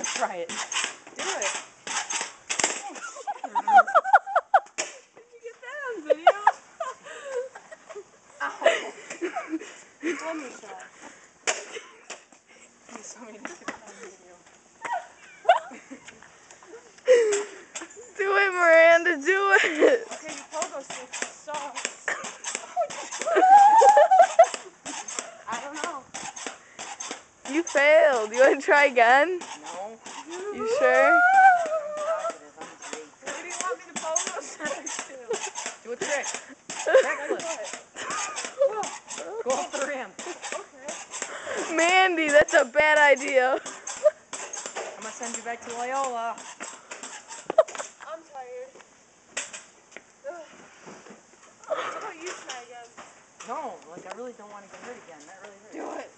Try it. Do it. Did you get that on video? Ow. You told me so. You told me to get it on video. Do it, Miranda, do it. Okay, you pogo sticks suck. I don't know. You failed. You want to try again? No. You sure? I'm positive. I'm great. What do you want me to pogo sticks to? Do a trick. Backflip. Go off the ramp. Okay. Mandy, that's a bad idea. I'm gonna send you back to Loyola. I'm tired. Ugh. How about you try again? No, like I really don't want to get hurt again. That really hurts. Do it.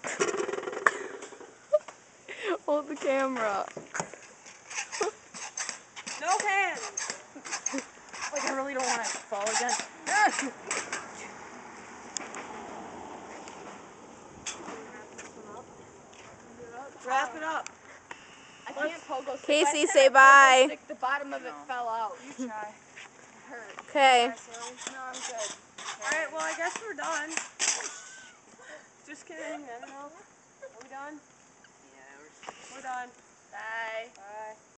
Hold the camera. No hands. Like I really don't want to fall again. Wrap it up. I can't pogo stick. Casey, Last time say I pogo bye. stick, the bottom of it No. fell out. You try. It hurt. Okay. No, I'm good. Alright, well, I guess we're done. Just kidding. I don't know. Are we done? Yeah, We're done. Bye. Bye.